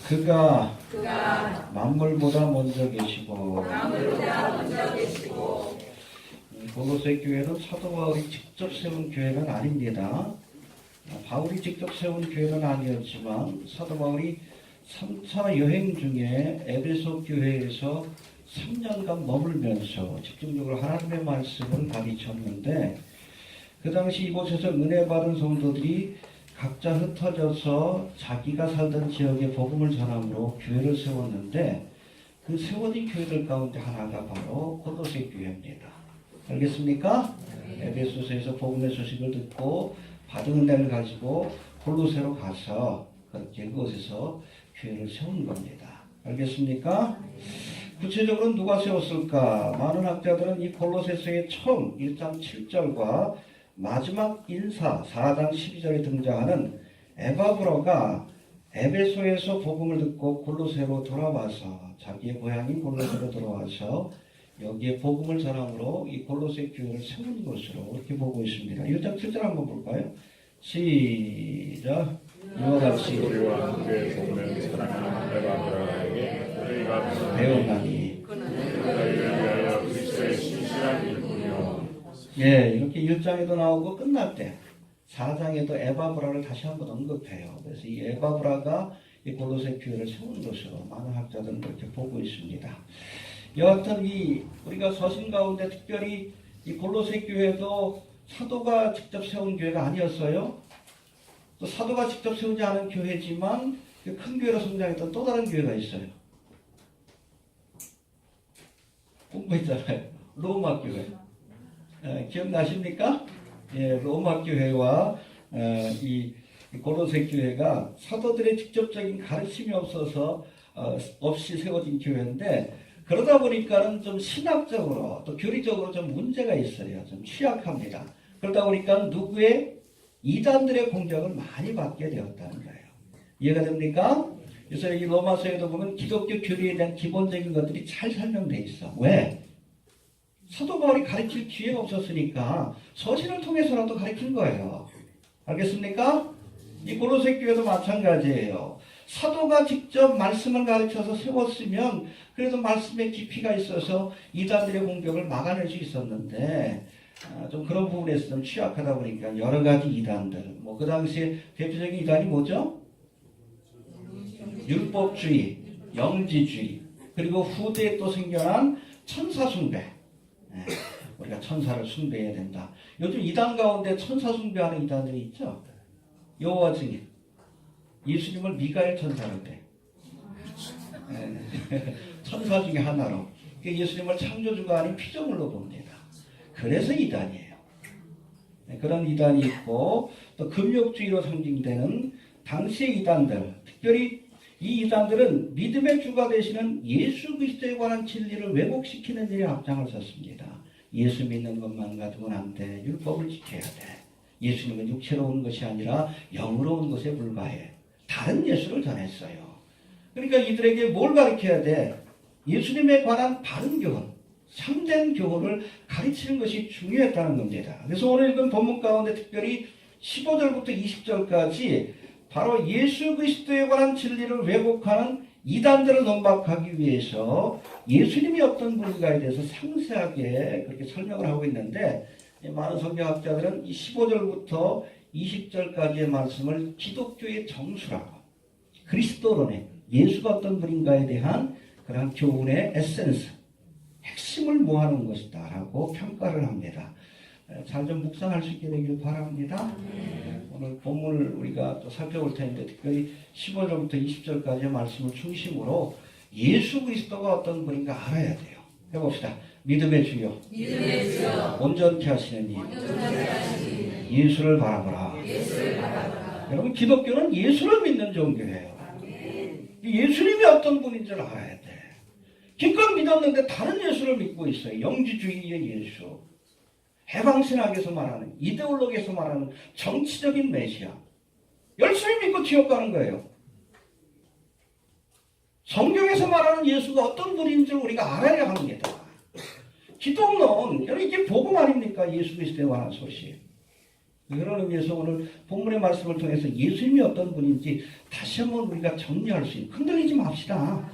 그가 만물보다 먼저 계시고 골로새 교회는 사도 바울이 직접 세운 교회는 아닙니다. 바울이 직접 세운 교회는 아니었지만 사도 바울이 3차 여행 중에 에베소 교회에서 3년간 머물면서 집중적으로 하나님의 말씀을 가르쳤는데, 그 당시 이곳에서 은혜 받은 성도들이 각자 흩어져서 자기가 살던 지역에 복음을 전함으로 교회를 세웠는데, 그 세워진 교회들 가운데 하나가 바로 골로새 교회입니다. 알겠습니까? 에베소서에서 복음의 소식을 듣고 받은 은혜를 가지고 골로새로 가서 그렇게 그곳에서 교회를 세운 겁니다. 알겠습니까? 구체적으로 누가 세웠을까? 많은 학자들은 이 골로새서의 처음 1장 7절과 마지막 인사 4장 12절에 등장하는 에바브라가 에베소에서 복음을 듣고 골로새로 돌아와서 자기의 고향인 골로새로 돌아와서 여기에 복음을 전함으로 이 골로새 교회를 세운 것으로 이렇게 보고 있습니다. 1장 7절 한번 볼까요? 시작. 이와 같이 우리와 함께 복음을 사랑하는 에바브라에게 우리가 배웠나니. 너희를 위하여 그리스도의 신실한 일꾼이요. 예, 이렇게 1장에도 나오고 끝날 때 4장에도 에바브라를 다시 한번 언급해요. 그래서 이 에바브라가 이 골로새 교회를 세운 것으로 많은 학자들은 그렇게 보고 있습니다. 여하튼 우리가 서신 가운데 특별히 이 골로새 교회도 사도가 직접 세운 교회가 아니었어요. 또 사도가 직접 세우지 않은 교회지만 큰 교회로 성장했던 또 다른 교회가 있어요. 공부했잖아요. 로마 교회. 기억나십니까? 예, 로마 교회와 이 골로새 교회가 사도들의 직접적인 가르침이 없어서 없이 세워진 교회인데, 그러다 보니까는 좀 신학적으로 또 교리적으로 좀 문제가 있어요. 좀 취약합니다. 그러다 보니까 누구의 이단들의 공격을 많이 받게 되었다는 거예요. 이해가 됩니까? 그래서 이 로마서에도 보면 기독교 교리에 대한 기본적인 것들이 잘 설명되어 있어. 왜? 사도 바울이 가르칠 기회가 없었으니까 서신을 통해서라도 가르친 거예요. 알겠습니까? 이 골로새 교회도 마찬가지예요. 사도가 직접 말씀을 가르쳐서 세웠으면 그래도 말씀에 깊이가 있어서 이단들의 공격을 막아낼 수 있었는데, 좀 그런 부분에서 좀 취약하다 보니까 여러 가지 이단들, 그 당시에 대표적인 이단이 뭐죠? 율법주의, 영지주의, 그리고 후대에 또 생겨난 천사숭배. 우리가 천사를 숭배해야 된다. 요즘 이단 가운데 천사 숭배하는 이단들이 있죠. 여호와 증인, 예수님을 미가엘 천사로 돼. 천사 중에 하나로. 예수님을 창조주가 아닌 피조물로 봅니다. 그래서 이단이에요. 그런 이단이 있고, 또 금욕주의로 상징되는 당시의 이단들, 특별히 이 이단들은 믿음의 주가 되시는 예수 그리스도에 관한 진리를 왜곡시키는 일에 앞장을 섰습니다. 예수 믿는 것만 가지고는 안 돼. 율법을 지켜야 돼. 예수님은 육체로 온 것이 아니라 영으로 온 것에 불과해. 다른 예수를 전했어요. 그러니까 이들에게 뭘 가르쳐야 돼? 예수님에 관한 바른 교훈, 참된 교훈을 가르치는 것이 중요했다는 겁니다. 그래서 오늘 읽은 본문 가운데 특별히 15절부터 20절까지 바로 예수 그리스도에 관한 진리를 왜곡하는 이단들을 논박하기 위해서 예수님이 어떤 분인가에 대해서 상세하게 그렇게 설명을 하고 있는데, 많은 성경학자들은 이 15절부터 20절까지의 말씀을 기독교의 정수라고, 그리스도론의 예수가 어떤 분인가에 대한 그런 교훈의 에센스, 핵심을 모아놓은 것이다 라고 평가를 합니다. 잘 좀 묵상할 수 있게 되기를 바랍니다. 오늘 본문을 우리가 또 살펴볼 텐데, 특별히 15절부터 20절까지의 말씀을 중심으로 예수 그리스도가 어떤 분인가 알아야 돼요. 해봅시다. 믿음의 주여, 온전케 하시는 이 예수를 바라보라. 여러분, 기독교는 예수를 믿는 종교예요. 예수님이 어떤 분인 줄 알아야 돼. 기껏 믿었는데 다른 예수를 믿고 있어요. 영지주의의 예수, 해방신학에서 말하는, 이데올로기에서 말하는 정치적인 메시아. 열심히 믿고 지옥 가는 거예요. 성경에서 말하는 예수가 어떤 분인 줄 우리가 알아야 합니다. 기독론, 여러분, 이게 복음 아닙니까? 예수 그리스도에 관한 소식. 그런 의미에서 오늘 본문의 말씀을 통해서 예수님이 어떤 분인지 다시 한번 우리가 정리할 수 있는, 흔들리지 맙시다.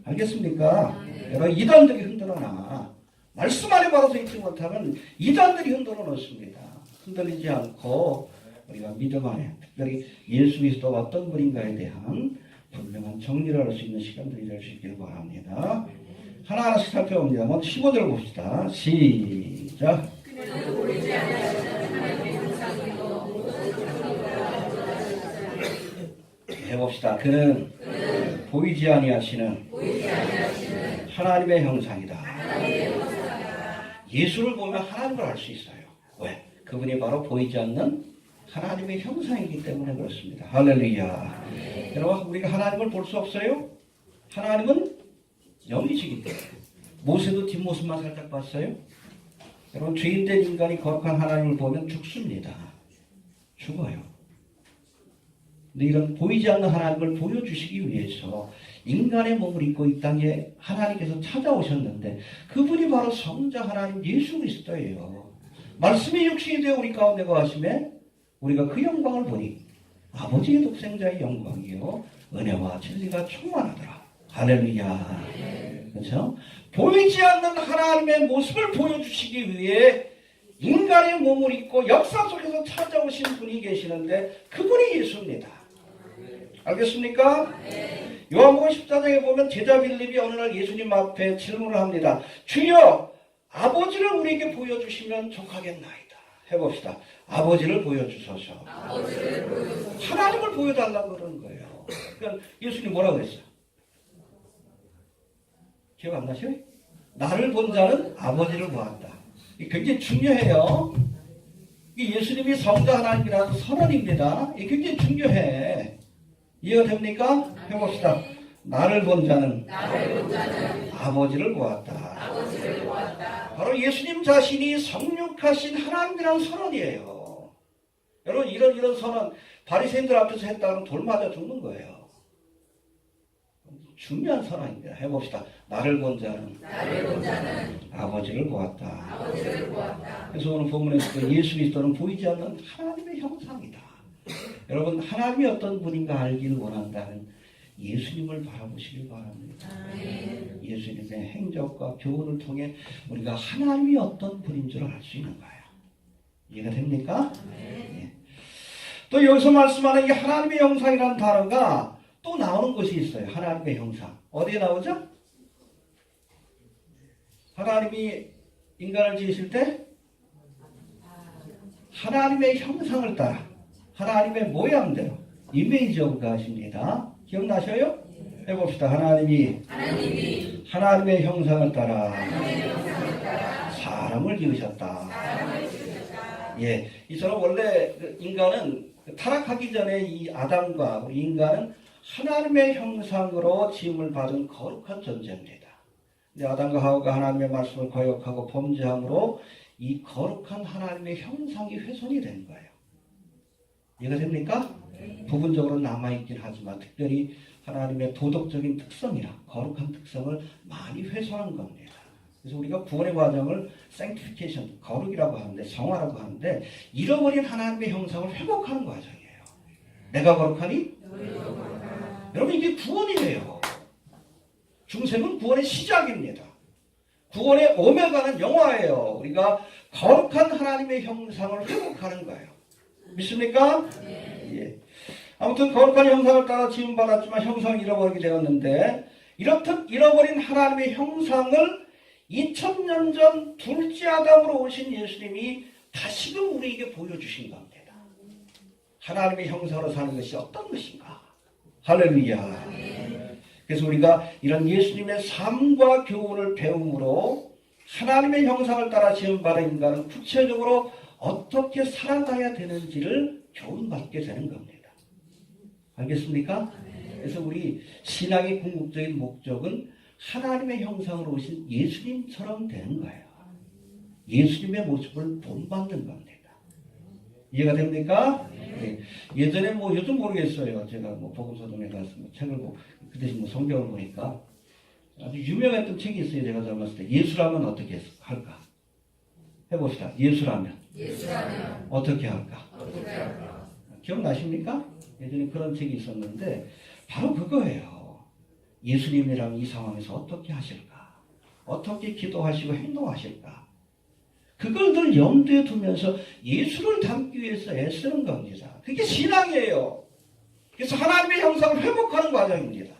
알겠습니까? 여러분, 이단들이 흔들어놔. 말씀 안에 받아서 있지 못하면 이단들이 흔들어 놓습니다. 흔들리지 않고 우리가 믿음 안에 특별히 예수 그리스도가 어떤 분인가에 대한 분명한 정리를 할 수 있는 시간들이 될 수 있기를 바랍니다. 하나하나씩 살펴봅니다. 먼저 15절 봅시다. 시작. 해봅시다. 그는 보이지 아니하시는 하나님의 형상이다. 예수를 보면 하나님을 알 수 있어요. 왜? 그분이 바로 보이지 않는 하나님의 형상이기 때문에 그렇습니다. 할렐루야. 여러분, 우리가 하나님을 볼 수 없어요? 하나님은 영이시기 때문에. 모세도 뒷모습만 살짝 봤어요? 여러분, 죄인된 인간이 거룩한 하나님을 보면 죽습니다. 죽어요. 근데 이런 보이지 않는 하나님을 보여주시기 위해서 인간의 몸을 입고 이 땅에 하나님께서 찾아오셨는데 그분이 바로 성자 하나님 예수 그리스도예요. 말씀이 육신이 되어 우리 가운데 거하심에 우리가 그 영광을 보니 아버지의 독생자의 영광이요 은혜와 진리가 충만하더라. 할렐루야. 그렇죠? 보이지 않는 하나님의 모습을 보여주시기 위해 인간의 몸을 입고 역사 속에서 찾아오신 분이 계시는데 그분이 예수입니다. 알겠습니까? 요한복음 14장에 보면 제자 빌립이 어느 날 예수님 앞에 질문을 합니다. 주여, 아버지를 우리에게 보여주시면 족하겠나이다. 해봅시다. 아버지를 보여주소서. 하나님을 보여달라고 그러는 거예요. 그러니까 예수님 뭐라고 그랬어요? 기억 안 나셔요? 나를 본 자는 아버지를 보았다. 이게 굉장히 중요해요. 이게 예수님이 성자 하나님이라는 선언입니다. 이게 굉장히 중요해. 이해가 됩니까? 해봅시다. 나를 본 자는 아버지를 보았다. 바로 예수님 자신이 성육하신 하나님이라는 선언이에요. 여러분, 이런 선언 바리새인들 앞에서 했다면 돌 맞아 죽는 거예요. 중요한 선언입니다. 해봅시다. 나를 본 자는 아버지를 보았다. 그래서 오늘 본문에서 예수 그리스도는 보이지 않는 하나님의 형상이다. 여러분, 하나님이 어떤 분인가 알기를 원한다면 예수님을 바라보시길 바랍니다. 예수님의 행적과 교훈을 통해 우리가 하나님이 어떤 분인 줄 알 수 있는 거예요. 이해가 됩니까? 네. 또 여기서 말씀하는 이 하나님의 형상이라는 단어가 또 나오는 것이 있어요. 하나님의 형상. 어디에 나오죠? 하나님이 인간을 지으실 때 하나님의 형상을 따라 하나님의 모양대로 이미지 오브 하십니다. 기억나셔요? 해봅시다. 하나님이 하나님의 형상을 따라 사람을 지으셨다. 예, 이처럼 원래 인간은 타락하기 전에 이 아담과 우리 인간은 하나님의 형상으로 지음을 받은 거룩한 존재입니다. 근데 아담과 하와가 하나님의 말씀을 거역하고 범죄함으로 이 거룩한 하나님의 형상이 훼손이 된 거예요. 이해가 됩니까? 부분적으로 남아있긴 하지만 특별히 하나님의 도덕적인 특성이나 거룩한 특성을 많이 훼손한 겁니다. 그래서 우리가 구원의 과정을 sanctification, 거룩이라고 하는데, 성화라고 하는데 잃어버린 하나님의 형상을 회복하는 과정이에요. 내가 거룩하니? 여러분, 이게 구원이에요. 중생은 구원의 시작입니다. 구원의 오메가는 영화예요. 우리가 거룩한 하나님의 형상을 회복하는 거예요. 믿습니까? 예. 아무튼 거룩한 형상을 따라 지음받았지만 형상을 잃어버리게 되었는데 이렇듯 잃어버린 하나님의 형상을 2000년 전 둘째 아담으로 오신 예수님이 다시금 우리에게 보여주신 겁니다. 하나님의 형상으로 사는 것이 어떤 것인가? 할렐루야. 그래서 우리가 이런 예수님의 삶과 교훈을 배움으로 하나님의 형상을 따라 지음받은 인간은 구체적으로 어떻게 살아가야 되는지를 교훈받게 되는 겁니다. 알겠습니까? 그래서 우리 신앙의 궁극적인 목적은 하나님의 형상으로 오신 예수님처럼 되는 거예요. 예수님의 모습을 본받는 겁니다. 이해가 됩니까? 네. 예전에 요즘 모르겠어요. 제가 복음서점에 가서 책을 보고 그 대신 성경을 보니까 아주 유명했던 책이 있어요. 제가 젊었을 때. 예수라면 어떻게 할까? 해봅시다. 예수라면 어떻게 할까? 기억나십니까? 예전에 그런 책이 있었는데 바로 그거예요. 예수님이랑 이 상황에서 어떻게 하실까? 어떻게 기도하시고 행동하실까? 그걸 늘 염두에 두면서 예수를 닮기 위해서 애쓰는 겁니다. 그게 신앙이에요. 그래서 하나님의 형상을 회복하는 과정입니다.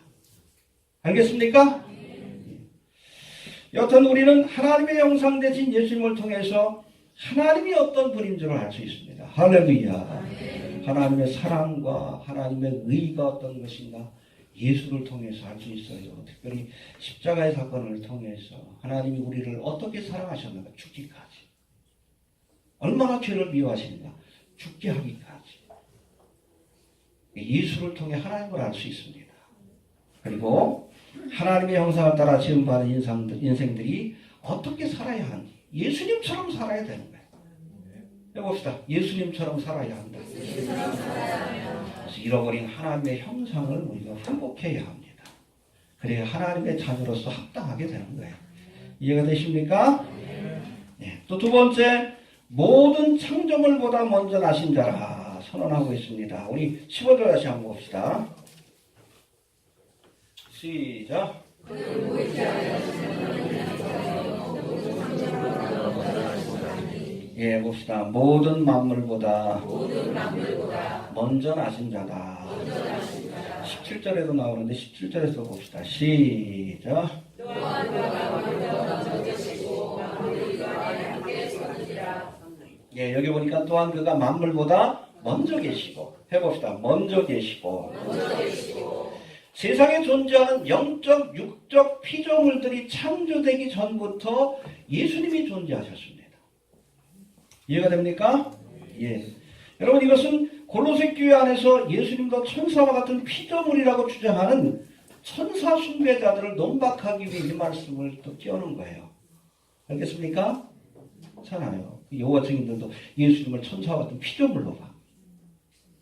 알겠습니까? 여튼 우리는 하나님의 형상 되신 예수님을 통해서 하나님이 어떤 분인 줄 알 수 있습니다. 할렐루야. 하나님의 사랑과 하나님의 의가 어떤 것인가 예수를 통해서 알 수 있어요. 특별히 십자가의 사건을 통해서 하나님이 우리를 어떻게 사랑하셨는가 죽기까지. 얼마나 죄를 미워하시는가 죽게 하기까지. 예수를 통해 하나님을 알 수 있습니다. 그리고 하나님의 형상을 따라 지음받은 인생들이 어떻게 살아야 하는지 예수님처럼 살아야 되는 거예요. 해봅시다. 예수님처럼 살아야 한다. 그래서 잃어버린 하나님의 형상을 우리가 회복해야 합니다. 그래야 하나님의 자녀로서 합당하게 되는 거예요. 이해가 되십니까? 네. 또 두 번째, 모든 창조물보다 먼저 나신 자라 선언하고 있습니다. 우리 15절 다시 한번 봅시다. 시작. 예, 봅시다. 모든 만물보다 먼저 나신 자다. 17절에도 나오는데 17절에서 봅시다. 시작. 예, 여기 보니까 또한 그가 만물보다 먼저 계시고 해봅시다. 먼저 계시고 세상에 존재하는 영적, 육적 피조물들이 창조되기 전부터 예수님이 존재하셨습니다. 이해가 됩니까? 예. 여러분 이것은 골로새 교회 안에서 예수님도 천사와 같은 피조물이라고 주장하는 천사 숭배자들을 논박하기 위해 이 말씀을 또 띄우는 거예요. 알겠습니까? 괜찮아요. 여호와 증인들도 예수님을 천사와 같은 피조물로 봐.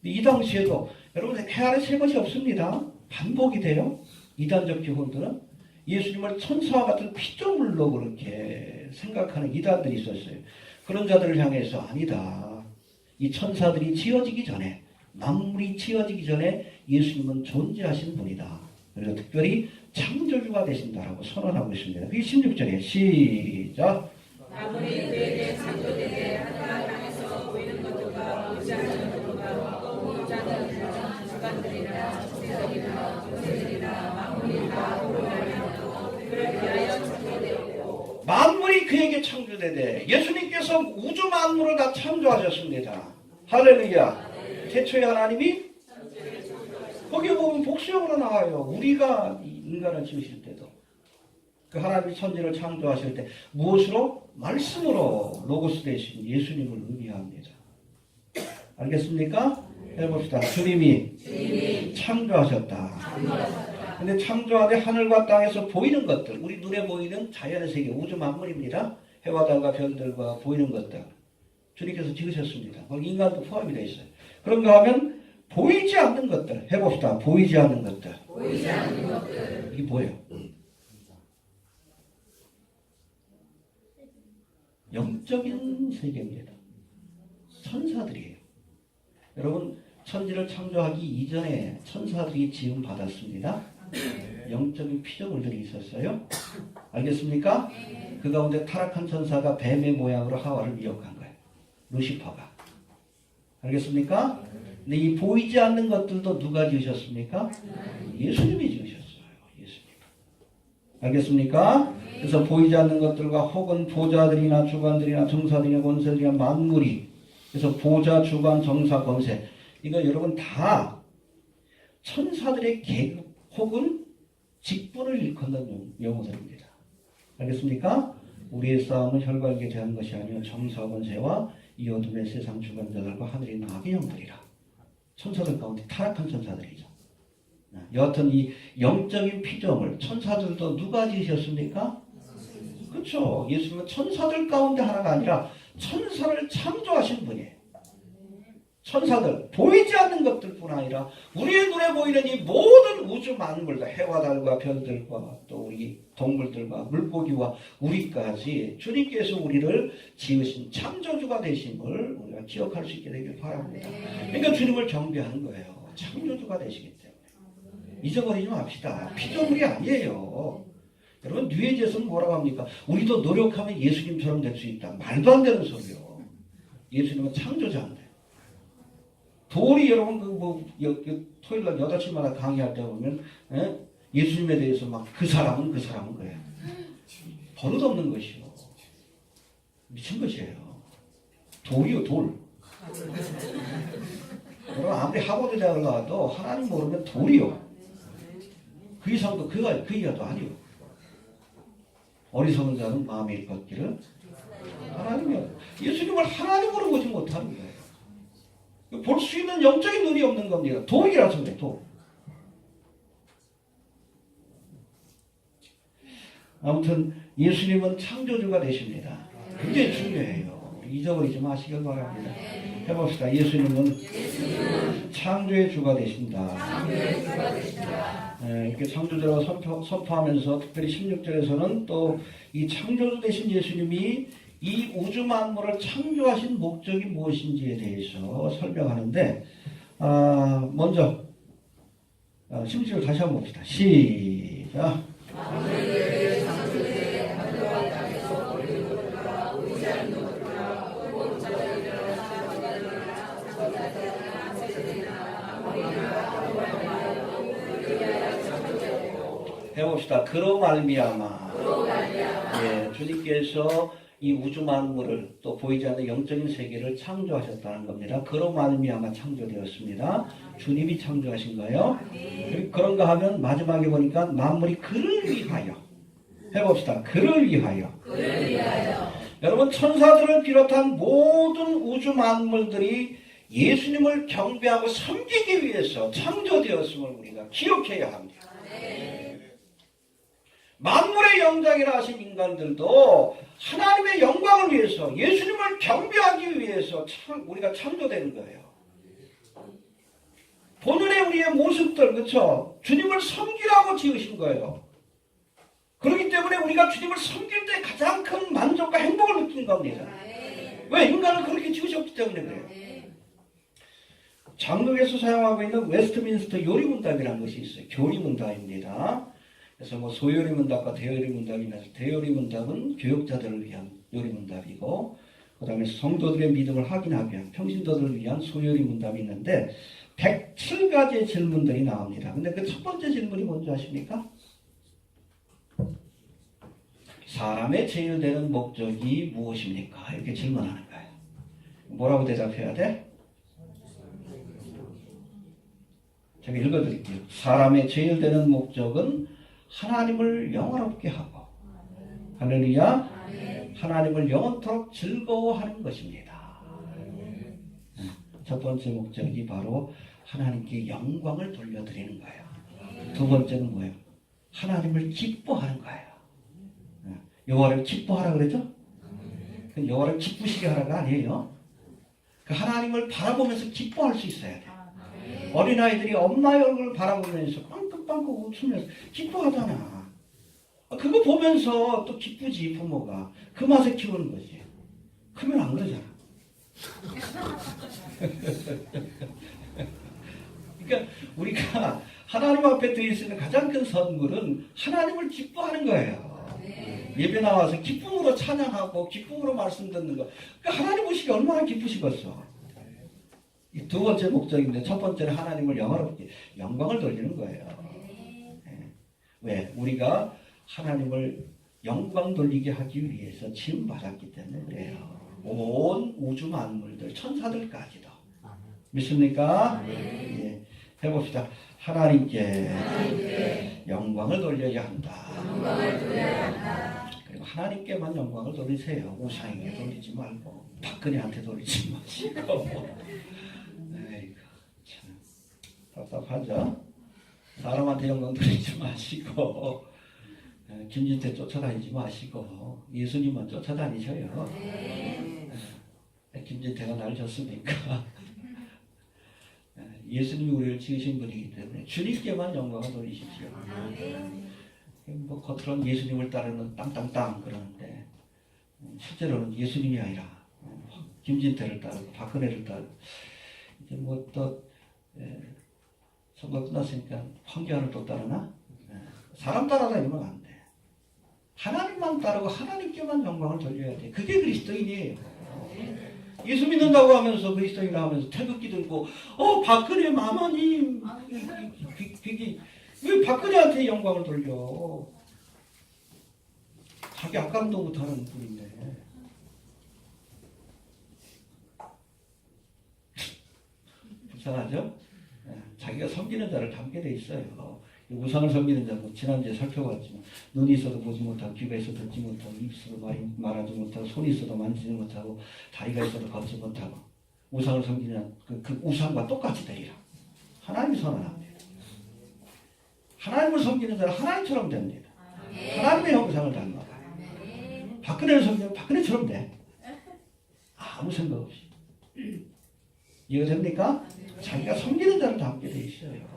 이 당시에도 여러분 해 아래 새 것이 없습니다. 반복이 돼요. 이단적 교훈들은 예수님을 천사와 같은 피조물로 그렇게 생각하는 이단들이 있었어요. 그런 자들을 향해서 아니다. 이 천사들이 지어지기 전에 만물이 지어지기 전에 예수님은 존재하신 분이다. 그래서 특별히 창조주가 되신다라고 선언하고 있습니다. 그게 16절에 시작. 아무리 그에게 창조되게 하나님 향해서 보이는 것들과 보이지 않는 것들과 또 보이지 않는 주관들이나 세력이나 권세들이나 만물이 다 그로 말미암아 그를 위하여 창조되었고 만물이 그에게 창조되되 예수님께서 우주 만물을 다 창조하셨습니다. 할렐루야. 태초에 하나님이 거기에 보면 복수형으로 나와요. 우리가 인간을 지으실 때도 그 하나님이 천지를 창조하실 때 무엇으로? 말씀으로 로고스 되신 예수님을 의미합니다. 알겠습니까? 해봅시다. 주님이 창조하셨다. 근데 창조하되 하늘과 땅에서 보이는 것들, 우리 눈에 보이는 자연의 세계, 우주 만물입니다. 해와 달과 별들과 보이는 것들 주님께서 지으셨습니다. 거기 인간도 포함이 되어 있어요. 그런가 하면 보이지 않는 것들 해봅시다. 보이지 않는 것들. 이게 뭐예요? 영적인 세계입니다. 천사들이에요. 여러분 천지를 창조하기 이전에 천사들이 지음 받았습니다. 영적인 피조물들이 있었어요. 알겠습니까? 그 가운데 타락한 천사가 뱀의 모양으로 하와를 미혹한 거예요. 루시퍼가. 알겠습니까? 근데 이 보이지 않는 것들도 누가 지으셨습니까? 예수님이 지으셨어요. 예수님. 알겠습니까? 그래서 보이지 않는 것들과 혹은 보좌들이나 주관들이나 정사들이나 권세들이나 만물이 그래서 보좌, 주관, 정사, 권세 이거 여러분 다 천사들의 계급 혹은 직분을 일컫는 용어들입니다. 알겠습니까? 우리의 싸움은 혈과 육에 대한 것이 아니요 정사, 권세와 이 어둠의 세상 주관자들과 하늘의 나귀 영들이라. 천사들 가운데 타락한 천사들이죠. 여하튼 이 영적인 피조물 천사들도 누가 지으셨습니까? 그렇죠. 예수님은 천사들 가운데 하나가 아니라 천사를 창조하신 분이에요. 천사들, 보이지 않는 것들뿐 아니라 우리의 눈에 보이는 이 모든 우주 만물들, 해와 달과 별들과 또 우리 동물들과 물고기와 우리까지 주님께서 우리를 지으신 창조주가 되심을 우리가 기억할 수 있게 되길 바랍니다. 그러니까 주님을 경배하는 거예요. 창조주가 되시기 때문에. 잊어버리지 맙시다. 피조물이 아니에요. 여러분 뉴에이지에서는 뭐라고 합니까? 우리도 노력하면 예수님처럼 될 수 있다. 말도 안 되는 소리요. 예수님은 창조자인데. 돌이 여러분 토요일날 8시마다 강의할 때 보면 예수님에 대해서 막 그 사람은 그래요. 버릇없는 것이요. 미친 것이에요. 돌이요 돌. 여러분 아무리 하버드 대학을 나와도 하나님 모르면 돌이요. 그 이상도 그 이하도 아니요. 어리석은 자는 마음에 일컫기를 하나님이요. 예수님을 하나님으로 보지 못하는 거예요. 볼 수 있는 영적인 눈이 없는 겁니다. 돌이라서 그래, 돌. 아무튼 예수님은 창조주가 되십니다. 굉장히 중요해요. 잊어버리지 마시길 바랍니다. 해봅시다. 예수님은 창조의 주가 되신다. 이렇게 창조주라고 선포하면서 특별히 16절에서는 또 이 창조주 되신 예수님이 이 우주 만물을 창조하신 목적이 무엇인지에 대해서 설명하는데 먼저 16절 다시 한번 봅시다. 시작. 해봅시다. 그로 말미암아. 예, 주님께서 이 우주 만물을 또 보이지 않는 영적인 세계를 창조하셨다는 겁니다. 그로 말미암아 창조되었습니다. 주님이 창조하신 거예요. 그런가 하면 마지막에 보니까 만물이 그를 위하여. 해봅시다. 그를 위하여. 여러분 천사들을 비롯한 모든 우주 만물들이 예수님을 경배하고 섬기기 위해서 창조되었음을 우리가 기억해야 합니다. 만물의 영장이라 하신 인간들도 하나님의 영광을 위해서 예수님을 경배하기 위해서 우리가 창조되는 거예요. 본연의 우리의 모습들, 그렇죠? 주님을 섬기라고 지으신 거예요. 그렇기 때문에 우리가 주님을 섬길 때 가장 큰 만족과 행복을 느끼는 겁니다. 왜? 인간을 그렇게 지으셨기 때문에 그래요. 장로에서 사용하고 있는 웨스트민스터 요리문답이라는 것이 있어요. 교리문답입니다. 그래서 소요리문답과 대요리문답이 있는데 대요리문답은 교역자들을 위한 요리문답이고 그 다음에 성도들의 믿음을 확인하기 위한 평신도들을 위한 소요리문답이 있는데 107가지의 질문들이 나옵니다. 근데 그 첫 번째 질문이 뭔지 아십니까? 사람의 제일 되는 목적이 무엇입니까? 이렇게 질문하는 거예요. 뭐라고 대답해야 돼? 제가 읽어드릴게요. 사람의 제일 되는 목적은 하나님을 영원롭게 하고 할렐루야 하나님을 영원토록 즐거워하는 것입니다. 첫 번째 목적이 바로 하나님께 영광을 돌려드리는 거예요. 두 번째는 뭐예요? 하나님을 기뻐하는 거예요. 여호와를 기뻐하라 그러죠? 여호와를 기쁘시게 하라가 아니에요. 하나님을 바라보면서 기뻐할 수 있어야 돼요. 어린아이들이 엄마의 얼굴을 바라보면서 빵긋빵긋 웃으면서 기뻐하잖아. 그거 보면서 또 기쁘지 부모가. 그 맛에 키우는 거지. 크면 안 그러잖아. 그러니까 우리가 하나님 앞에 드릴 수 있는 가장 큰 선물은 하나님을 기뻐하는 거예요. 예배 나와서 기쁨으로 찬양하고 기쁨으로 말씀 듣는 거. 그러니까 하나님 보시기 얼마나 기쁘시겠어. 이 두 번째 목적인데 첫 번째는 하나님을 영화롭게 영광을 돌리는 거예요. 왜? 우리가 하나님을 영광 돌리게 하기 위해서 지음 받았기 때문에 그래요. 온 우주 만물들 천사들까지도 믿습니까? 예. 해봅시다. 하나님께 영광을 돌려야 한다. 그리고 하나님께만 영광을 돌리세요. 우상에게 돌리지 말고 박근혜한테 돌리지 마시고. 아이고 참 답답하죠? 사람한테 영광 돌리지 마시고 김진태 쫓아다니지 마시고 예수님만 쫓아다니셔요. 김진태가 날 줬습니까? 예수님이 우리를 지으신 분이기 때문에 주님께만 영광을 돌리십시오. 뭐 겉으로는 예수님을 따르는 땅땅땅 그러는데 실제로는 예수님이 아니라 김진태를 따르고 박근혜를 따르고 이제 뭐또 선거 끝났으니까 황교안을 또 따르나? 사람 따라다니면 안 돼. 하나님만 따르고 하나님께만 영광을 돌려야 돼. 그게 그리스도인이에요. 예수 믿는다고 하면서 그리스도인이라 하면서 태극기 들고 박근혜 마마님 왜 박근혜한테 영광을 돌려? 자기 악감도 못하는 분인데. 불쌍하죠? 자기가 섬기는 자를 닮게 돼 있어요. 우상을 섬기는 자는 지난주에 살펴봤지만 눈이 있어도 보지 못하고 귀가 있어도 듣지 못하고 입이 있어도 말하지 못하고 손이 있어도 만지지 못하고 다리가 있어도 걷지 못하고 우상을 섬기는 그 우상과 똑같이 되리라. 하나님이 선언합니다. 하나님을 섬기는 자는 하나님처럼 됩니다. 하나님의 형상을 닮아. 박근혜를 섬기면 박근혜처럼 돼. 아무 생각 없이. 이해가 됩니까? 자기가 섬기는 자를 닮게 돼 있어요.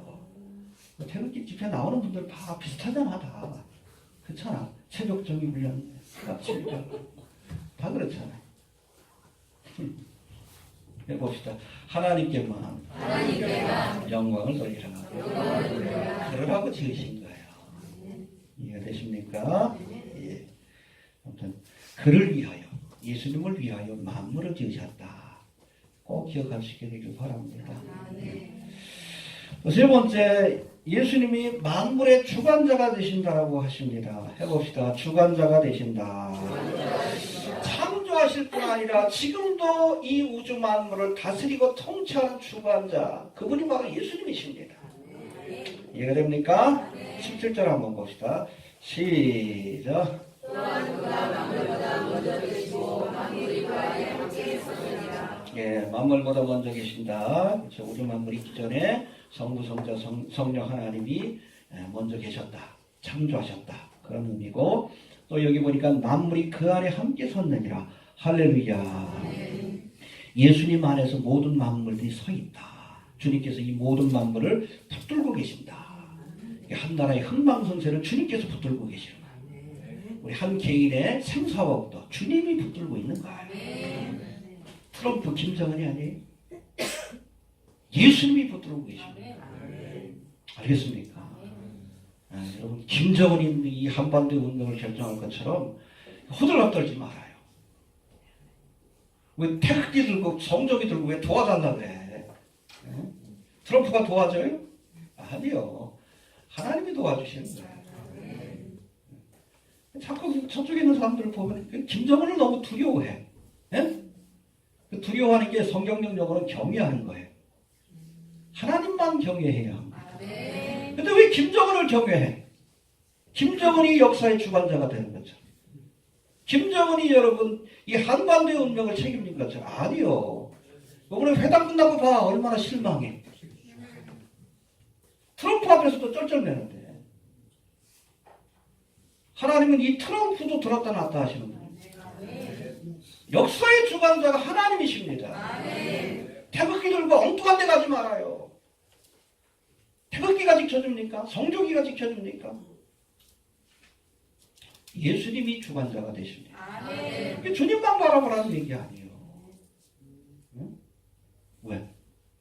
태극기 집회 나오는 분들 다 비슷하잖아. 다 그렇잖아. 새벽 정의 훈련 납치니까 다 그렇잖아. 해봅시다. 하나님께만 영광을 돌리라. 그러라고 지으신 거예요. 이해가 되십니까? 예. 아무튼 그를 위하여 예수님을 위하여 만물을 지으셨다. 꼭 기억할 수 있게 되길 바랍니다. 세 번째, 예수님이 만물의 주관자가 되신다라고 하십니다. 해봅시다. 주관자가 되신다. 창조하실 뿐 아니라 지금도 이 우주 만물을 다스리고 통치하는 주관자, 그분이 바로 예수님이십니다. 이해가 됩니까? 17절 한번 봅시다. 시작. 예, 만물보다 먼저 계신다. 그렇죠. 우주 만물이 있기 전에 성부, 성자, 성령 하나님이 먼저 계셨다. 창조하셨다. 그런 의미고, 또 여기 보니까 만물이 그 안에 함께 섰느니라. 할렐루야. 예수님 안에서 모든 만물들이 서 있다. 주님께서 이 모든 만물을 붙들고 계신다. 한 나라의 흥망성쇠를 주님께서 붙들고 계시는 거예요. 우리 한 개인의 생사법도 주님이 붙들고 있는 거예요. 트럼프, 김정은이 아니에요. 예수님이 붙들고 계십니다. 알겠습니까? 여러분, 김정은이 이 한반도 운명을 결정할 것처럼 호들갑 떨지 말아요. 왜 태극기 들고 성적이 들고 왜 도와달라고 해? 트럼프가 도와줘요? 아니요. 하나님이 도와주시는 거예요. 자꾸 저쪽에 있는 사람들을 보면 김정은을 너무 두려워해. 예? 두려워하는 게 성경적 용어는 경외하는 거예요. 하나님만 경외해야 합니다. 근데 왜 김정은을 경외해? 김정은이 역사의 주관자가 되는 거죠. 김정은이 여러분 이 한반도의 운명을 책임진 거죠. 아니요. 이번에 회담 끝나고 봐. 얼마나 실망해. 트럼프 앞에서도 쩔쩔매는데 하나님은 이 트럼프도 들었다 놨다 하시는 거예요. 역사의 주관자가 하나님이십니다. 태극기 들고 엉뚱한 데 가지 말아요. 태극기가 지켜줍니까? 성조기가 지켜줍니까? 예수님이 주관자가 되십니다. 주님만 바라보라는 얘기 아니에요. 응? 왜?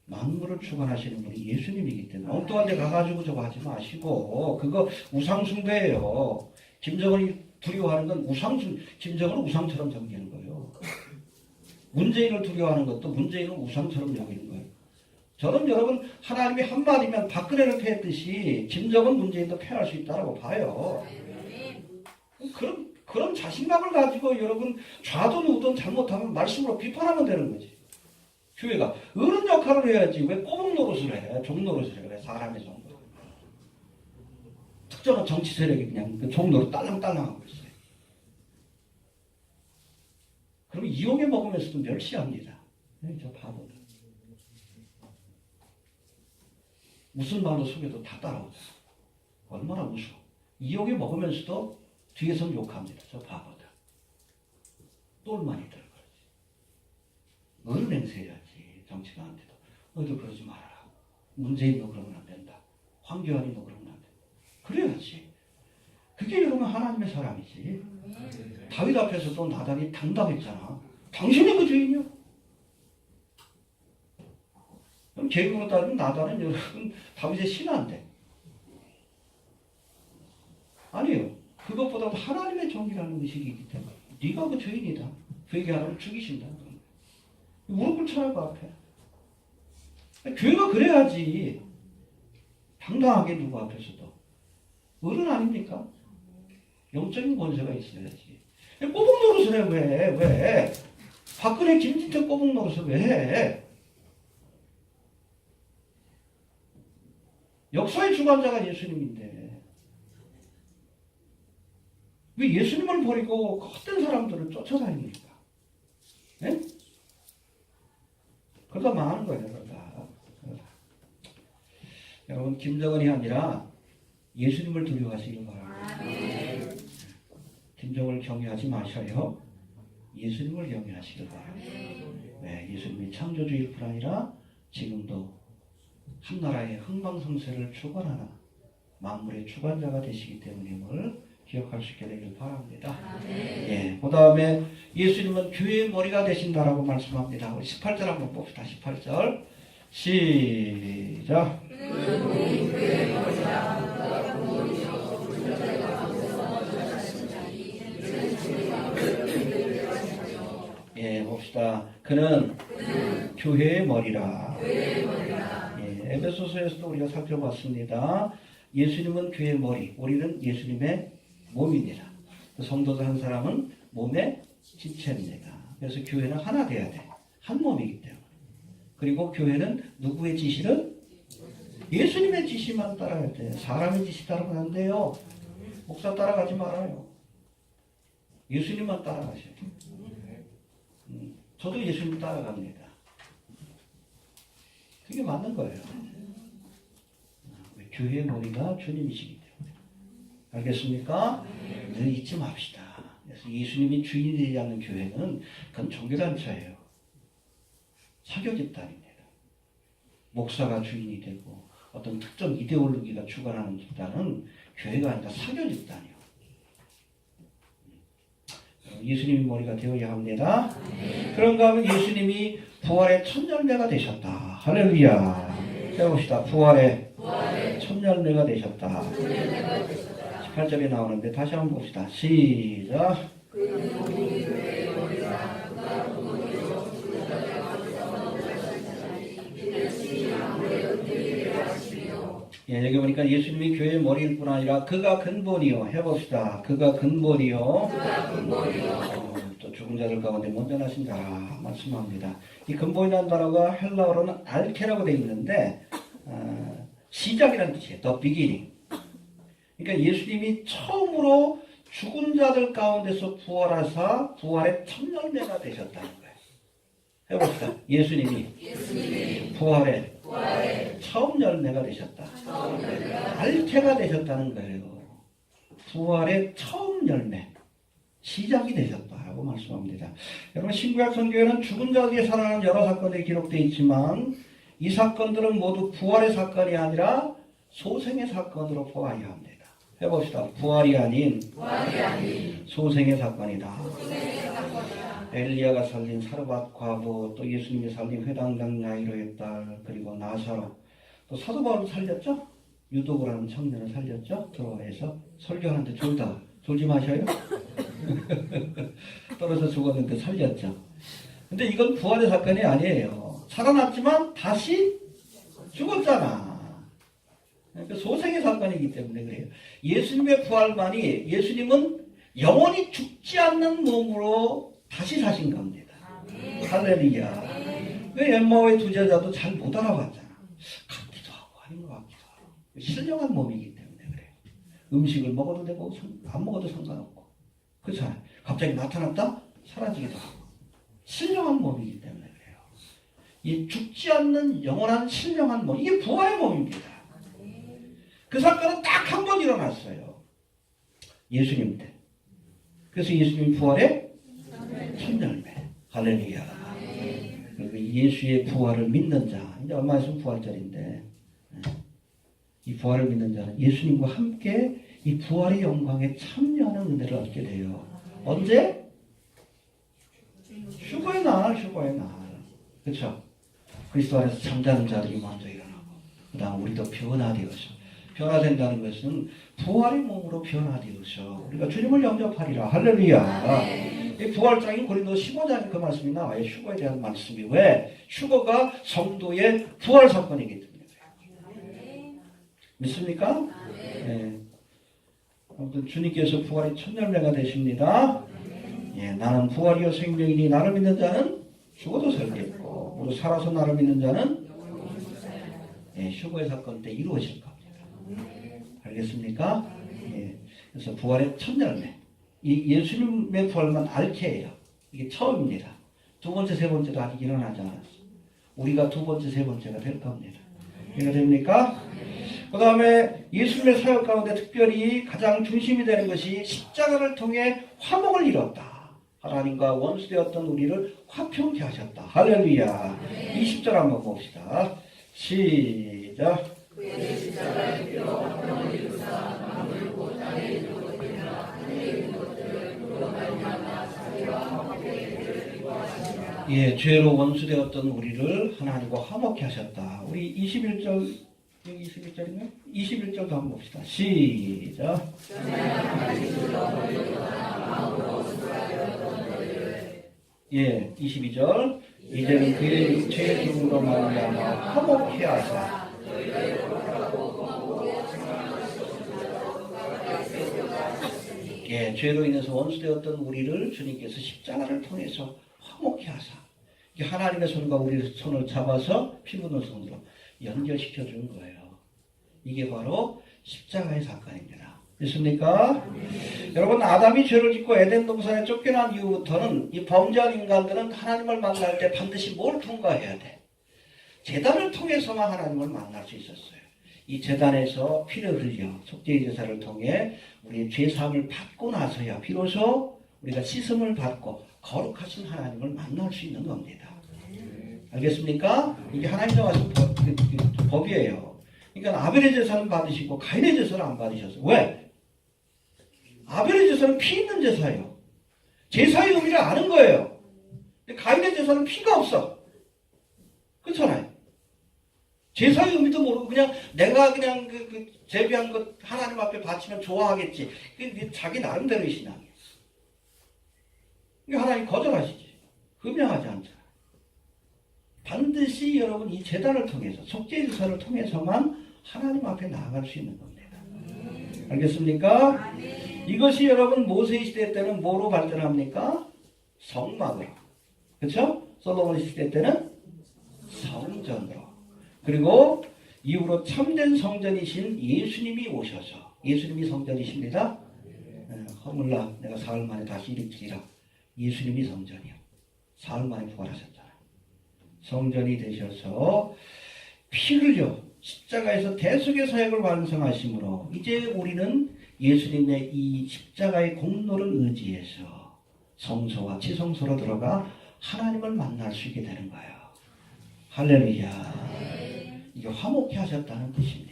만물을 주관하시는 분이 예수님이기 때문에 엉뚱한 데 가가지고 저거 하지 마시고 그거 우상숭배예요. 김정은이 두려워하는 건 김정은은 우상처럼 섬기는 거예요. 문재인을 두려워하는 것도 문재인은 우상처럼 여기는 거예요. 저는 여러분 하나님이 한마디면 박근혜를 패했듯이 김정은 문재인도 패할 수 있다고 봐요. 그런 자신감을 가지고 여러분 좌든 우든 잘못하면 말씀으로 비판하면 되는 거지. 교회가 어른 역할을 해야지 왜 꼬북 노릇을 해. 종 노릇을 해. 그래 사람의 종 노릇. 특정한 정치 세력이 그냥 그 종 노릇 딸랑딸랑하고 있어요. 그럼 이용해 먹으면서도 멸시합니다. 저 바보들. 무슨 말로 속여도 다 따라오죠. 얼마나 무서워. 이용해 먹으면서도 뒤에서는 욕합니다. 저 바보들. 똘만이 들어가지. 어른 행세해야지. 정치가한테도. 너희들 그러지 말아라. 문재인도 그러면 안 된다. 황교안이도 그러면 안 된다. 그래야지. 그게 그러면 하나님의 사람이지. 다윗 앞에서도 나단이 당당했잖아. 당신이 그 죄인이요. 그럼 계급으로 따지면 나단은 여러분 다윗의 신하인데. 아니에요. 그것보다도 하나님의 정의라는 의식이기 때문에 네가 그 죄인이다. 그 얘기하면 죽이신다. 무릎 꿇잖아요. 그 앞에. 교회가 그래야지. 당당하게 누구 앞에서도. 어른 아닙니까? 영적인 권세가 있어야지. 꼬북 노릇을 해. 왜? 박근혜 김진태 꼬북 노릇을 왜 해? 역사의 주관자가 예수님인데 왜 예수님을 버리고 헛된 사람들을 쫓아다닙니까? 네? 그러다 망하는 거예요. 그러다. 여러분 김정은이 아니라 예수님을 두려워하시길 바랍니다. 김정은을 경외하지 마셔요. 예수님을 경외하시길 바랍니다. 네, 예수님이 창조주일 뿐 아니라 지금도 한나라의 흥망성쇠를 주관하는 만물의 주관자가 되시기 때문임을 기억할 수 있게 되길 바랍니다. 예, 그 다음에 예수님은 교회의 머리가 되신다라고 말씀합니다. 우리 18절 한번 봅시다. 18절 시작. 예, 봅시다. 그는 교회의 머리라. 예, 에베소서에서도 우리가 살펴봤습니다. 예수님은 교회의 머리, 우리는 예수님의 몸입니다. 성도들 한 사람은 몸의 지체입니다. 그래서 교회는 하나 돼야 돼. 한 몸이기 때문에. 그리고 교회는 누구의 지시를? 예수님의 지시만 따라야 돼. 사람의 지시 따르면 안 돼요. 목사 따라가지 말아요. 예수님만 따라가셔야 돼. 저도 예수님 따라갑니다. 그게 맞는 거예요. 교회의 머리가 주님이시기 때문에. 알겠습니까? 늘 잊지 맙시다. 그래서 예수님이 주인이 되지 않는 교회는 그건 종교단체예요. 사교 집단입니다. 목사가 주인이 되고 어떤 특정 이데올로기가 주관하는 집단은 교회가 아니라 사교 집단이에요. 예수님이 머리가 되어야 합니다. 그런가 하면 예수님이 부활의 첫 열매가 되셨다. 할렐루야. 해봅시다. 부활의 첫 열매가 되셨다. 18절에 나오는데 다시 한번 봅시다. 시작. 예, 여기 보니까 예수님이 교회의 머리일 뿐 아니라 그가 근본이요. 해봅시다. 그가 근본이요. 또 죽은 자들 가운데 먼저 나신 자라 말씀합니다. 이 근본이라는 단어가 헬라어로는 알케라고 되어 있는데 시작이라는 뜻이에요. The beginning. 그러니까 예수님이 처음으로 죽은 자들 가운데서 부활하사 부활의 첫 열매가 되셨다는 거예요. 해봅시다. 예수님이 부활의 처음 열매가 되셨다. 알테가 되셨다는 거예요. 부활의 처음 열매, 시작이 되셨다라고 말씀합니다. 여러분 신구약 성경에는 죽은 자들이 살아나는 여러 사건들이 기록되어 있지만 이 사건들은 모두 부활의 사건이 아니라 소생의 사건으로 보아야 합니다. 해봅시다. 부활이 아닌 소생의 사건이다. 엘리야가 살린 사르밧 과부, 또 예수님이 살린 회당장 야이로의 딸, 그리고 나사로, 또 사도 바울도 살렸죠? 유도고라는 청년을 살렸죠? 들어와서 설교하는데 졸지 마셔요. 떨어져 죽었는데 살렸죠. 근데 이건 부활의 사건이 아니에요. 살아났지만 다시 죽었잖아. 그러니까 소생의 사건이기 때문에 그래요. 예수님의 부활만이, 예수님은 영원히 죽지 않는 몸으로 다시 사신 겁니다. 할렐루야. 그 엠마오의 두 제자도 잘 못 알아봤잖아. 같기도 하고 아닌 것 같기도 하고. 신령한 몸이기 때문에 그래요. 음식을 먹어도 되고 안 먹어도 상관없고. 그렇잖아요. 갑자기 나타났다? 사라지기도 하고. 신령한 몸이기 때문에 그래요. 이 죽지 않는 영원한 신령한 몸, 이게 부활의 몸입니다. 그 사건은 딱 한 번 일어났어요. 예수님 때. 그래서 예수님이 부활의 첫 열매. 할렐루야. 그리고 예수의 부활을 믿는 자. 이제 얼마 있으면 부활절인데 이 부활을 믿는 자는 예수님과 함께 이 부활의 영광에 참여하는 은혜를 얻게 돼요. 언제? 휴거의 날, 휴거의 날. 그렇죠? 그리스도 안에서 잠자는 자들이 먼저 일어나고 그 다음 우리도 변화되어서 변화된다는 것은 부활의 몸으로 변화되어서 우리가 주님을 영접하리라. 할렐루야. 이 부활장인 고린도 15장에 그 말씀이 나와요. 휴거에 대한 말씀이. 왜? 휴거가 성도의 부활 사건이기 때문에. 믿습니까? 네. 아무튼 주님께서 부활의 첫 열매가 되십니다. 예, 나는 부활이요 생명이니 나를 믿는 자는 죽어도 살겠고 모두 살아서 나를 믿는 자는 휴거의 사건 때 이루어질 겁니다. 알겠습니까? 예, 그래서 부활의 첫 열매. 이 예수님의 부활만 알케예요. 이게 처음입니다. 두 번째, 세 번째도 아직 일어나지 않았어요. 우리가 두 번째, 세 번째가 될 겁니다. 이해가 됩니까? 그 다음에 예수님의 사역 가운데 특별히 가장 중심이 되는 것이 십자가를 통해 화목을 이뤘다. 하나님과 원수되었던 우리를 화평케 하셨다. 할렐루야. 20절 한번 봅시다. 시작. 예, 죄로 원수되었던 우리를 하나님과 화목케 하셨다. 우리 21절, 여기 21절인가요? 21절도 한번 봅시다. 시작. 예, 22절. 이제는 그의 육체의 죽음으로 말미암아 화목케 하사. 예, 죄로 인해서 원수되었던 우리를 주님께서 십자가를 통해서 화목케 하사. 하나님의 손과 우리의 손을 잡아서 피 묻은 손으로 연결시켜 준 거예요. 이게 바로 십자가의 사건입니다. 믿습니까? 여러분, 아담이 죄를 짓고 에덴 동산에 쫓겨난 이후부터는 이 범죄한 인간들은 하나님을 만날 때 반드시 뭘 통과해야 돼? 제단을 통해서만 하나님을 만날 수 있었어요. 이 제단에서 피를 흘려 속죄의 제사를 통해 우리의 죄사함을 받고 나서야 비로소 우리가 씻음을 받고 거룩하신 하나님을 만날 수 있는 겁니다. 알겠습니까? 이게 하나님 정하신 법이에요. 그러니까 아벨의 제사는 받으시고 가인의 제사를 안 받으셨어요. 왜? 아벨의 제사는 피 있는 제사예요. 제사의 의미를 아는 거예요. 근데 가인의 제사는 피가 없어. 그렇잖아요. 제사의 의미도 모르고 그냥 내가 그냥 제비한 것 하나님 앞에 바치면 좋아하겠지. 그게 자기 나름대로의 신앙이에요. 그러니까 하나님 거절하시지. 흠양하지 않잖아요. 반드시 여러분 이 제단을 통해서 속죄 제사를 통해서만 하나님 앞에 나아갈 수 있는 겁니다. 알겠습니까? 이것이 여러분 모세 시대 때는 뭐로 발전합니까? 성막으로. 그렇죠? 솔로몬 시대 때는 성전으로. 그리고 이후로 참된 성전이신 예수님이 오셔서 예수님이 성전이십니다. 허물라 내가 사흘 만에 다시 일으키리라. 예수님이 성전이요. 사흘 만에 부활하셨잖아요. 성전이 되셔서 피 흘려 십자가에서 대속의 사역을 완성하심으로 이제 우리는 예수님의 이 십자가의 공로를 의지해서 성소와 지성소로 들어가 하나님을 만날 수 있게 되는 거예요. 할렐루야. 이게 화목케 하셨다는 뜻입니다.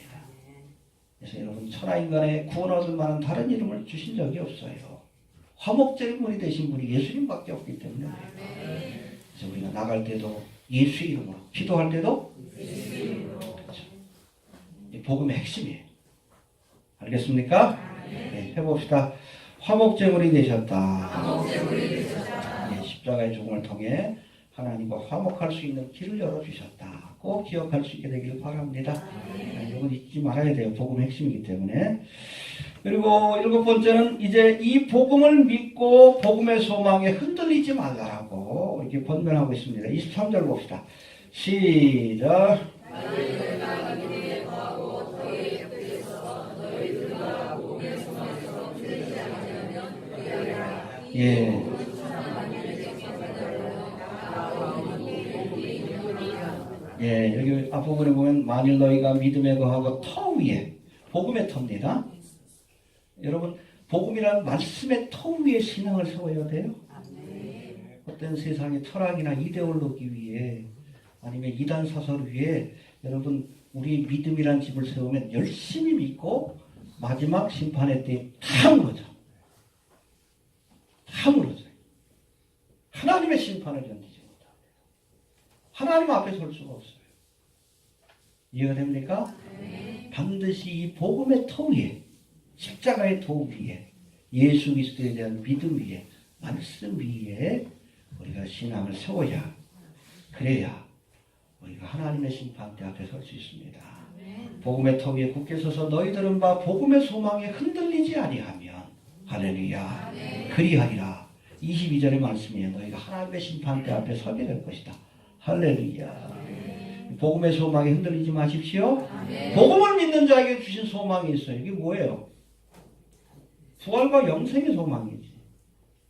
그래서 여러분 천하인간의 구원 얻을 만한 다른 이름을 주신 적이 없어요. 화목제물이 되신 분이 예수님밖에 없기 때문에 그래서 우리가 나갈 때도 예수 이름으로 기도할 때도 그렇죠. 이 복음의 핵심이에요. 알겠습니까? 네, 해봅시다. 화목제물이 되셨다. 네, 십자가의 죽음을 통해 하나님과 화목할 수 있는 길을 열어주셨다. 꼭 기억할 수 있게 되길 바랍니다. 이건 잊지 말아야 돼요. 복음의 핵심이기 때문에. 그리고 7번째는 이제 이 복음을 믿고 복음의 소망에 흔들리지 말라라고 이렇게 권면하고 있습니다. 23절 봅시다. 시작. 예. 예, 여기 앞부분에 보면 만일 너희가 믿음에 거하고 터 위에 복음의 터입니다. 여러분 복음이란 말씀의 터 위에 신앙을 세워야 돼요. 어떤 세상의 철학이나 이데올로기 위에 아니면 이단 사설 위에 여러분 우리 믿음이란 집을 세우면 열심히 믿고 마지막 심판의 때에 다 무너져. 다 무너져요. 하나님의 심판을 견디지 못합니다. 하나님 앞에 설 수가 없어요. 이해가 됩니까? 반드시 이 복음의 터 위에, 십자가의 도 위에, 예수 그리스도에 대한 믿음 위에, 말씀 위에 우리가 신앙을 세워야, 그래야 우리가 하나님의 심판대 앞에 설 수 있습니다. 복음의 터 위에 굳게 서서 너희들은 바 복음의 소망에 흔들리지 아니하면, 할렐루야, 그리하리라. 22절의 말씀이에요. 너희가 하나님의 심판대 앞에 서게 될 것이다. 할렐루야. 복음의 소망에 흔들리지 마십시오. 복음을 믿는 자에게 주신 소망이 있어요. 이게 뭐예요? 부활과 영생의 소망이지.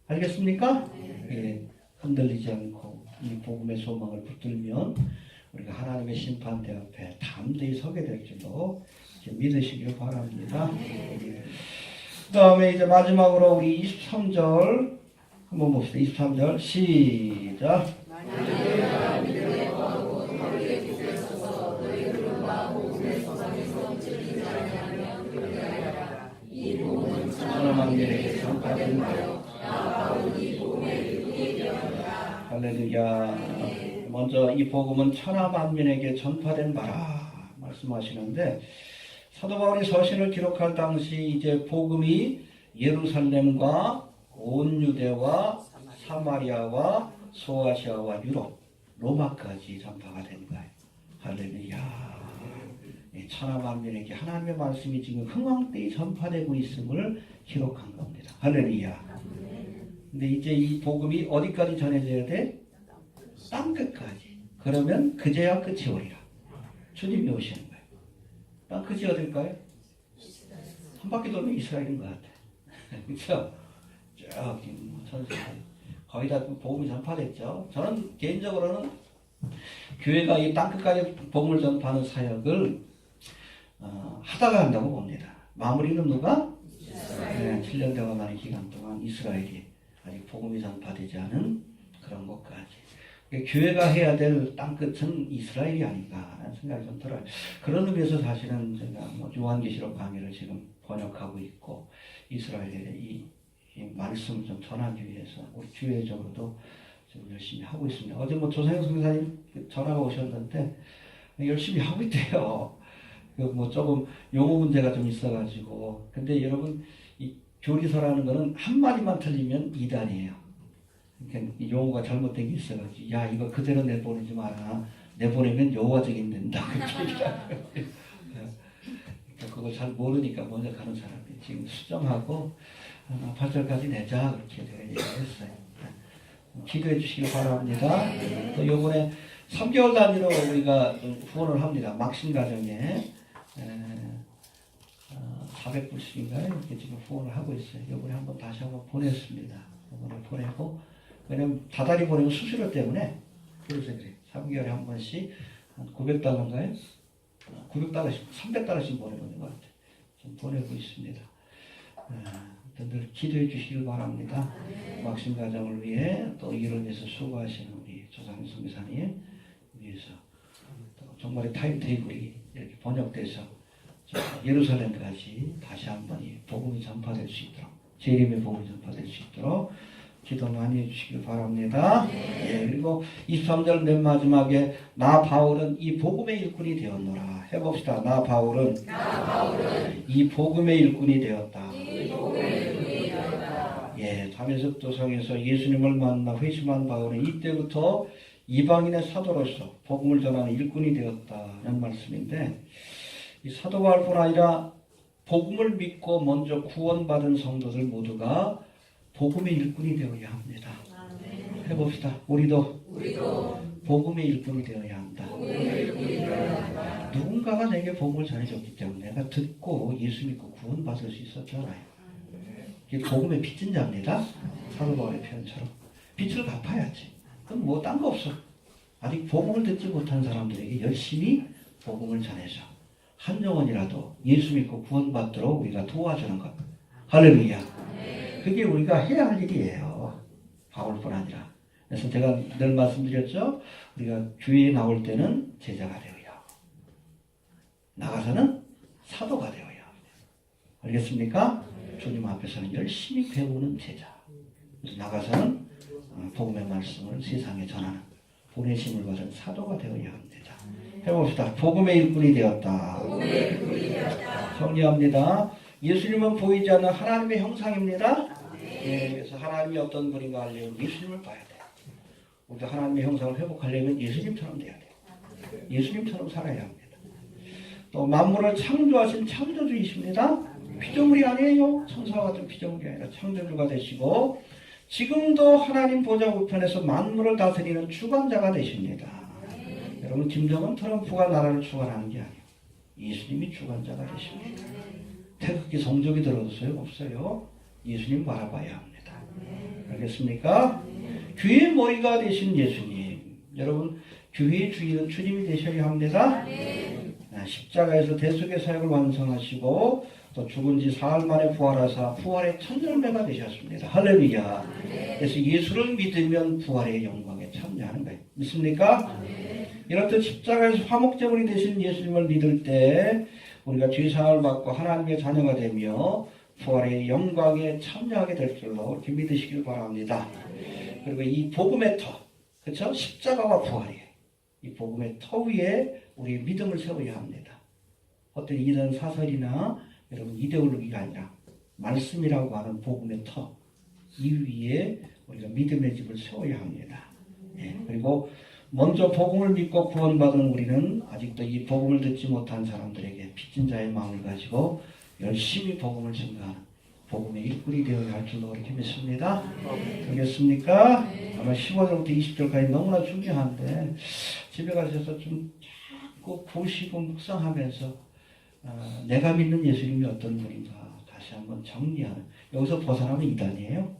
알겠습니까? 예, 흔들리지 않고 이 복음의 소망을 붙들면 우리가 하나님의 심판대 앞에 담대히 서게 될 줄로 믿으시길 바랍니다. 그 다음에 이제 마지막으로 우리 23절 한번 봅시다. 23절 시작. 할렐루야. 먼저 이 복음은 천하 만민에게 전파된 바라 말씀하시는데, 사도 바울이 서신을 기록할 당시 이제 복음이 예루살렘과 온 유대와 사마리아와 소아시아와 유럽, 로마까지 전파가 된 거예요. 할렐루야. 천하 만민에게 하나님의 말씀이 지금 흥왕대에 전파되고 있음을 기록한 겁니다. 할렐루야. 근데 이제 이 복음이 어디까지 전해져야 돼? 땅끝까지. 그러면 그제야 끝이 오리라. 주님이 오시는 거예요. 땅끝이 어딜까요? 한 바퀴 돌면 이스라엘인 것 같아. 그렇죠? 저기 거의 다 복음이 전파됐죠. 저는 개인적으로는 교회가 이 땅끝까지 복음을 전파하는 사역을 하다가 한다고 봅니다. 마무리는 누가? 네, 7년 되고 나는 기간 동안 이스라엘이 아직 복음이 전파되지 않은 그런 것까지. 교회가 해야 될 땅끝은 이스라엘이 아닌가라는 생각이 좀 들어요. 그런 의미에서 사실은 제가 요한계시록 강의를 지금 번역하고 있고, 이스라엘의 이 말씀을 좀 전하기 위해서 우리 교회적으로도 좀 열심히 하고 있습니다. 어제 조상혁 선교사님 전화가 오셨는데 열심히 하고 있대요. 조금 용어 문제가 좀 있어가지고. 근데 여러분, 이 교리서라는 거는 한마디만 틀리면 이단이에요. 그러니까 이 용어가 잘못된 게 있어가지고, 야, 이거 그대로 내보내지 마라. 내보내면 여호와적인 된다. 그러니까 그걸 잘 모르니까 먼저 가는 사람이 지금 수정하고 8절까지 내자. 그렇게 제가 얘기했어요. 기도해 주시기 바랍니다. 또 요번에 3개월 단위로 우리가 후원을 합니다. 막신 가정에 400불씩인가요? 이렇게 지금 후원을 하고 있어요. 요번에 한번 다시 한번 보냈습니다. 요번에 보내고, 왜냐면 다달이 보내면 수수료 때문에, 그래서 그래요. 3개월에 한 번씩 한 900달러인가요? 900달러씩, 300달러씩 보내는 것 같아요. 좀 보내고 있습니다. 늘 기도해 주시길 바랍니다. 막신 가정을 위해, 또 이를 위해서 수고하시는 우리 조상희 선교사님 위해서, 또 정말의 타임테이블이 이렇게 번역돼서 예루살렘까지 다시 한번 이 복음이 전파될 수 있도록, 재림의 복음이 전파될 수 있도록 기도 많이 해주시길 바랍니다. 예, 그리고 23절 맨 마지막에 나 바울은 이 복음의 일꾼이 되었노라. 해봅시다. 나 바울은 이 복음의 일꾼이 되었다. 예, 다메섹 도성에서 예수님을 만나 회심한 바울은 이때부터 이방인의 사도로서 복음을 전하는 일꾼이 되었다는 말씀인데, 이 사도 바울뿐 아니라 복음을 믿고 먼저 구원받은 성도들 모두가 복음의 일꾼이 되어야 합니다. 해봅시다. 우리도 복음의 일꾼이 되어야 한다. 누군가가 내게 복음을 전해줬기 때문에 내가 듣고 예수 믿고 구원받을 수 있었잖아요. 이게 복음의 빚진 자입니다. 사도 바울의 표현처럼. 빚을 갚아야지. 그럼 뭐 딴 거 없어. 아직 복음을 듣지 못한 사람들에게 열심히 복음을 전해서 한 영혼이라도 예수 믿고 구원받도록 우리가 도와주는 것. 할렐루야. 그게 우리가 해야 할 일이에요. 바울뿐 아니라. 그래서 제가 늘 말씀드렸죠. 우리가 교회에 나올 때는 제자가 되어야. 나가서는 사도가 되어야 합니다. 알겠습니까? 주님 앞에서는 열심히 배우는 제자. 그래서 나가서는 복음의 말씀을 세상에 전하는 보내심을 받은 사도가 되어야 합니다. 해봅시다. 복음의 일꾼이 되었다. 정리합니다. 예수님은 보이지 않는 하나님의 형상입니다. 네, 그래서 하나님이 어떤 분인가 하려면 예수님을 봐야 돼요. 우리가 하나님의 형상을 회복하려면 예수님처럼 돼야 돼요. 예수님처럼 살아야 합니다. 또 만물을 창조하신 창조주이십니다. 피조물이 아니에요. 천사와 같은 피조물이 아니라 창조주가 되시고 지금도 하나님 보좌 우편에서 만물을 다스리는 주관자가 되십니다. 여러분 김정은 트럼프가 나라를 주관하는 게 아니에요. 예수님이 주관자가 되십니다. 태극기 성적이 들어도 없어요. 예수님 바라봐야 합니다. 알겠습니까? 교회의 머리가 되신 예수님. 여러분 교회의 주인은 주님이 되셔야 합니다. 십자가에서 대속의 사역을 완성하시고 또 죽은 지 사흘 만에 부활하사 부활의 천절매가 되셨습니다. 할렐루야. 그래서 예수를 믿으면 부활의 영광에 참여하는 거예요. 믿습니까? 이렇듯 십자가에서 화목제물이 되신 예수님을 믿을 때 우리가 죄사함을 받고 하나님의 자녀가 되며 부활의 영광에 참여하게 될 줄로 이렇게 믿으시길 바랍니다. 그리고 이 복음의 터, 그렇죠? 십자가와 부활이에요. 이 복음의 터 위에 우리의 믿음을 세워야 합니다. 어떤 이런 사설이나 여러분 이데올로기가 아니라 말씀이라고 하는 복음의 터, 이 위에 우리가 믿음의 집을 세워야 합니다. 그리고 먼저 복음을 믿고 구원받은 우리는 아직도 이 복음을 듣지 못한 사람들에게 빚진 자의 마음을 가지고 열심히 복음을 증가하는 복음의 일꾼이 되어야 할 줄로 이렇게 믿습니다. 그렇겠습니까? 아마 15절부터 20절까지 너무나 중요한데 집에 가셔서 좀 자꾸 보시고 묵상하면서 내가 믿는 예수님이 어떤 분인가 다시 한번 정리하는, 여기서 벗어나면 이단이에요.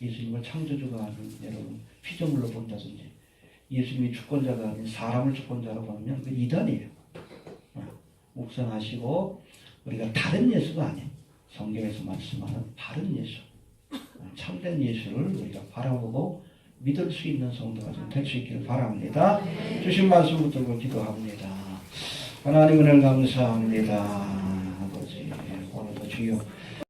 예수님을 창조주가 아닌 여러분 피조물로 본다든지 예수님이 주권자가 아닌 사람을 주권자로 보면 그 이단이에요. 묵상하시고 우리가 다른 예수가 아닌 성경에서 말씀하는 바른 예수, 참된 예수를 우리가 바라보고 믿을 수 있는 성도가 좀 될 수 있기를 바랍니다. 주신 말씀 붙들고 기도합니다. 하나님 은혜를 감사합니다. 아버지 오늘도 주여